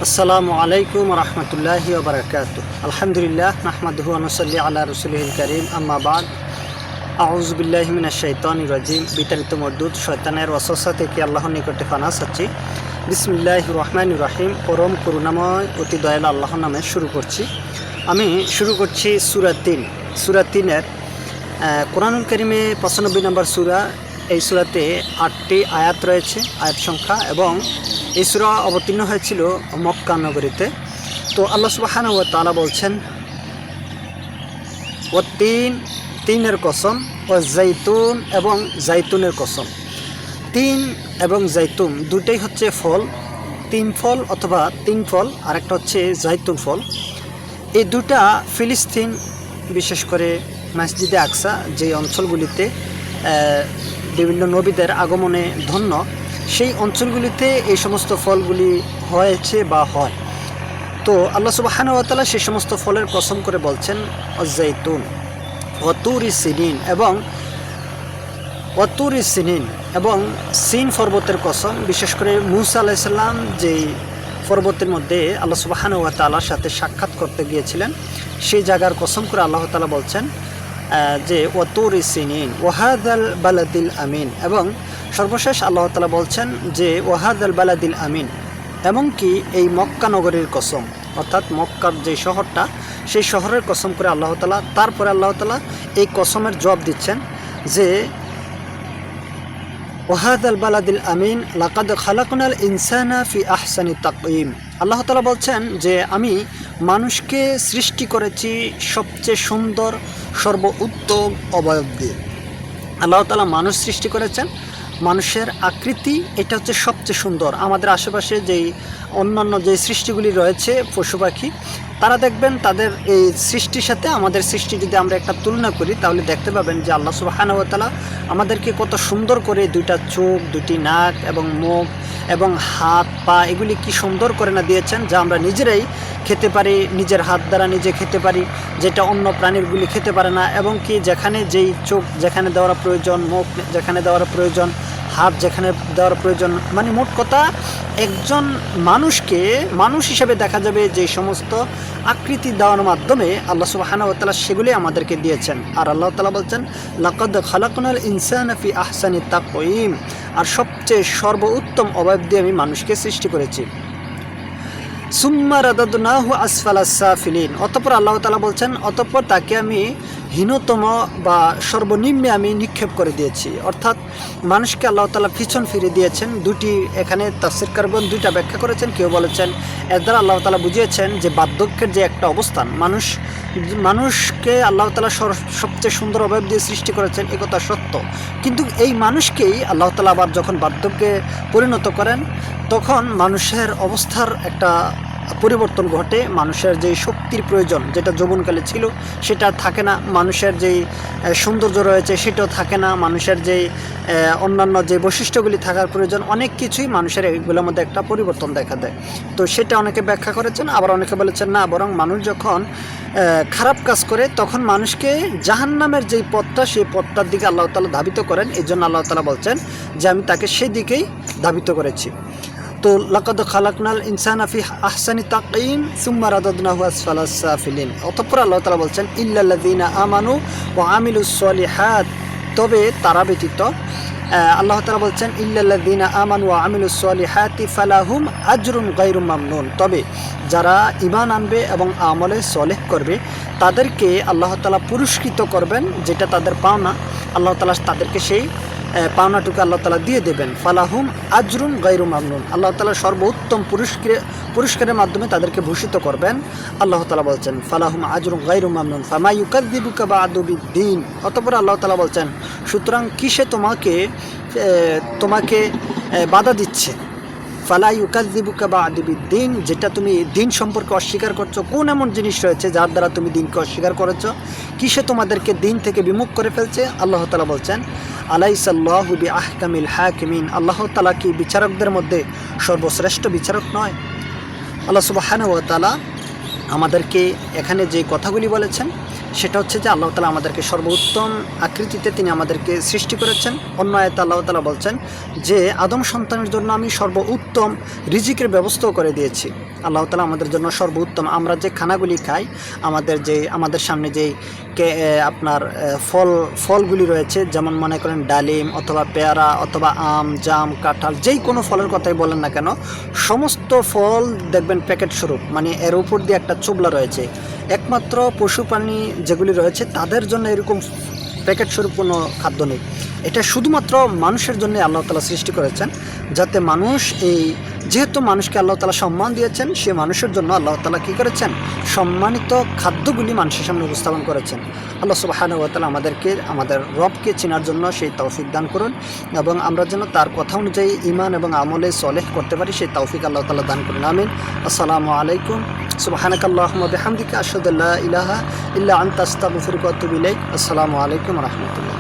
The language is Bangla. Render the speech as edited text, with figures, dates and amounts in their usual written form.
আসসালামু আলাইকুম রহমতুল্লাহি ওয়া বারাকাতুহু। আলহামদুলিল্লাহ নাহমাদুহু ওয়া নুসাল্লি আলা রাসূলিহিল কারীম, আম্মা বাদ। আউযু বিল্লাহি মিনাশ শাইতানির রাজিম। বিতাড়িত মরদুদ শয়তানের ওয়াসওয়াসা থেকে আল্লাহর নিকটে পানাহ চাচ্ছি। বিসমিল্লাহির রহমানির রহিম। পরম করুণাময় অতি দয়ালু আল্লাহর নামে শুরু করছি। আমি শুরু করছি সূরা ৩। সূরা ৩-এর কোরআনুল কারীমে ৯৫ নম্বর সূরা। এই সূরাতে ৮টি আয়াত রয়েছে, আয়াত সংখ্যা, এবং এই সূরা অবতীর্ণ হয়েছিল মক্কা নগরীতে। তো আল্লাহ সুবহানাহু ওয়া তাআলা বলছেন, ও তিনের কসম, ও জাইতুন এবং জাইতুনের কসম। তিন এবং জাইতুন দুটোই হচ্ছে ফল, তিন ফল অথবা তিন ফল, আরেকটা হচ্ছে জাইতুন ফল। এই দুটা ফিলিস্তিন, বিশেষ করে মসজিদে আকসা যে অঞ্চলগুলিতে বিভিন্ন নবীদের আগমনে ধন্য, সেই অঞ্চলগুলিতে এই সমস্ত ফলগুলি হয়েছে বা হয়। তো আল্লাহ সুবহানাহু ওয়া তাআলা সেই সমস্ত ফলের কসম করে বলছেন, অজাইতুন ওয়া তুরি সিনিন এবং সিন পর্বতের কসম। বিশেষ করে মূসা আলাইহিস সালাম যেই পর্বতের মধ্যে আল্লাহ সুবহানাহু ওয়া তাআলার সাথে সাক্ষাৎ করতে গিয়েছিলেন, সেই জায়গার কসম করে আল্লাহ তাআলা বলছেন যে ওয়া তুরি সিনিন ওয়াহাদাল বালাদিল আমিন। এবং সর্বশেষ আল্লাহ তাআলা বলছেন যে ওয়াহাদাল বালাদিল আমিন, এমনকি এই মক্কা নগরীর কসম, অর্থাৎ মক্কার যে শহরটা, সেই শহরের কসম করে আল্লাহ তাআলা। তারপরে আল্লাহ তাআলা এই কসমের জবাব দিচ্ছেন যে ওয়াহাদাল বালাদিল আমিন লাকাদ খালাকনাল ইনসানা ফি আহসানি তাকওয়িম। আল্লাহ তাআলা বলছেন যে আমি মানুষকে সৃষ্টি করেছি সবচেয়ে সুন্দর সর্বোত্তম অবয়ব দিয়ে। আল্লাহ তাআলা মানুষ সৃষ্টি করেছেন, মানুষের আকৃতি এটা হচ্ছে সবচেয়ে সুন্দর। আমাদের আশেপাশে যেই অন্যান্য যে সৃষ্টিগুলি রয়েছে, পশু পাখি, তারা দেখবেন তাদের এই সৃষ্টির সাথে আমাদের সৃষ্টি যদি আমরা একটা তুলনা করি, তাহলে দেখতে পাবেন যে আল্লাহ সুবহানাহু ওয়া তাআলা আমাদেরকে কত সুন্দর করে দুইটা চোখ, দুটি নাক এবং মুখ এবং হাত পা, এগুলি কি সুন্দর করে না দিয়েছেন, যা আমরা নিজেরাই খেতে পারি, নিজের হাত দ্বারা নিজে খেতে পারি, যেটা অন্য প্রাণীরগুলি খেতে পারে না। এবং কি যেখানে যেই চোখ যেখানে দেওয়ার প্রয়োজন, মুখ যেখানে দেওয়ার প্রয়োজন, হাত যেখানে দেওয়ার প্রয়োজন, মানে মোট কথা একজন মানুষকে মানুষ হিসেবে দেখা যাবে যে সমস্ত আকৃতি দেওয়ার মাধ্যমে আল্লাহ সুবহানাহু ওয়া তাআলা সেগুলি আমাদেরকে দিয়েছেন। আর আল্লাহ তাআলা বলছেন লাকাদ খালাকনাল ইনসানা ফি আহসানি তাকওয়িম, আর সবচেয়ে সর্বোত্তম অবয়ব দিয়ে আমি মানুষকে সৃষ্টি করেছি। সুম্মা রাদাদনাহু আসফালাস সাফিলিন, অতঃপর আল্লাহ তাআলা বলছেন, অতঃপর তাকে আমি হীনতম বা সর্বনিম্নে আমি নিক্ষেপ করে দিয়েছি। অর্থাৎ মানুষকে আল্লাহ তাআলা পিছন ফিরে দিয়েছেন। দুটি এখানে তাফসীরকারগণ দুইটা ব্যাখ্যা করেছেন। কেউ বলেছেন এর দ্বারা আল্লাহ তাআলা বুঝিয়েছেন যে বার্ধক্যের যে একটা অবস্থান, মানুষকে আল্লাহ তাআলা সবচেয়ে সুন্দর অবয়ব দিয়ে সৃষ্টি করেছেন, এ কথা সত্য। কিন্তু এই মানুষকেই আল্লাহ তাআলা আবার যখন বার্ধক্যে পরিণত করেন, তখন মানুষের অবস্থার একটা পরিবর্তন ঘটে। মানুষের যেই শক্তির প্রয়োজন, যেটা যৌবনকালে ছিল, সেটা থাকে না। মানুষের যেই সৌন্দর্য রয়েছে, সেটাও থাকে না। মানুষের যেই অন্যান্য যে বৈশিষ্ট্যগুলি থাকার প্রয়োজন, অনেক কিছুই মানুষের এগুলোর মধ্যে একটা পরিবর্তন দেখা দেয়। তো সেটা অনেকে ব্যাখ্যা করেছেন, আবার অনেকে বলেছেন না, বরং মানুষ যখন খারাপ কাজ করে, তখন মানুষকে জাহান্নামের যেই পথটা, সেই পথটার দিকে আল্লাহ তাআলা ধাবিত করেন। এই জন্য আল্লাহ তাআলা বলছেন যে আমি তাকে সেই দিকেই ধাবিত করেছি। তো লাকাদ খালাকনাল ইনসানা ফি আহসানি তাকওয়িম সুম্মা রাদাদনাহু আসফালাস সাফিলিন। অতঃপর আল্লাহ তাআলা বলছেন ইল্লাল্লাযিনা আমানু ওয়া আমিলুস সলিহাত, তবে তারা ব্যতীত, আল্লাহ তাআলা বলছেন ইল্লাল্লাযিনা আমানু ওয়া আমিলুস সলিহাতি ফালাহুম আজরুন গায়রু মামনুন, তবে যারা ঈমান আনবে এবং আমলে সলেহ করবে, তাদেরকে আল্লাহ তাআলা পুরস্কৃত করবেন, যেটা তাদের পাওনা। আল্লাহ তাআলা তাদেরকে সেই পাওনাটুকু আল্লাহ তাআলা দিয়ে দেবেন। ফালাহুম আজরুন গায়রু মামনুন, আল্লাহ তাআলা সর্বোত্তম পুরস্কারের মাধ্যমে তাদেরকে ভূষিত করবেন। আল্লাহ তাআলা বলছেন ফালাহুম আজরুন গায়রু মামনুন ফামা ইউকাযযিবুকা বা'দু বিদ্দীন। অতঃপর আল্লাহ তাআলা বলছেন, সুতরাং কিসে তোমাকে বাধা দিচ্ছে? ফালা ইউকাযযিবুকা বা'দু বিদ্দীন, যেটা তুমি দিন সম্পর্কে অস্বীকার করছো। কোন এমন জিনিস রয়েছে যার দ্বারা তুমি দিনকে অস্বীকার করেছো? কিসে তোমাদেরকে দিন থেকে বিমুখ করে ফেলছে? আল্লাহ তাআলা বলছেন আলাইসাল্লাহু বিআহকামিল হাকিমিন, আল্লাহ তাআলা কি বিচারকদের মধ্যে সর্বশ্রেষ্ঠ বিচারক নয়? আল্লাহ সুবহানাহু ওয়া তাআলা আমাদেরকে এখানে যে কথাগুলি বলেছেন, সেটা হচ্ছে যে আল্লাহ তাআলা আমাদেরকে সর্বোত্তম আকৃতিতে তিনি আমাদেরকে সৃষ্টি করেছেন। অন্য আয়াতে আল্লাহ তাআলা বলছেন যে আদম সন্তানের জন্য আমি সর্বোত্তম রিজিকের ব্যবস্থাও করে দিয়েছি। আল্লাহ তাআলা আমাদের জন্য সর্বোত্তম, আমরা যে খানাগুলি খাই, আমাদের সামনে যেই আপনার ফলগুলি রয়েছে, যেমন মনে করেন ডালিম অথবা পেয়ারা অথবা আম, জাম, কাঁঠাল, যেই কোনো ফলের কথাই বলেন না কেন, সমস্ত ফল দেখবেন প্যাকেট স্বরূপ, মানে এর উপর দিয়ে একটা চোবলা রয়েছে। একমাত্র পশু প্রাণী যেগুলি রয়েছে তাদের জন্য এরকম প্যাকেট স্বরূপ কোনো খাদ্য নেই। এটা শুধুমাত্র মানুষের জন্য আল্লাহ তাআলা সৃষ্টি করেছেন, যাতে মানুষ যেহেতু মানুষকে আল্লাহ তাআলা সম্মান দিয়েছেন, সে মানুষের জন্য আল্লাহ তাআলা কী করেছেন, সম্মানিত খাদ্যগুলি মানুষের সামনে উপস্থাপন করেছেন। আল্লাহ সুবহানাহু ওয়া তাআলা আমাদের রবকে চেনার জন্য সেই তৌফিক দান করুন, এবং আমরা যেন তার কথা অনুযায়ী ঈমান এবং আমলে সলেহ করতে পারি, সেই তৌফিক আল্লাহ তাআলা দান করুন। আমিন। আসসালামু আলাইকুম। সুবহানাকাল্লাহুম্মা বিহামদিকা আশহাদু আল্লা ইলাহা ইল্লা আনতা আস্তাগফিরুকা ওয়া আতুবু ইলাইক। আসসালামু আলাইকুম ওয়া রাহমাতুল্লাহ।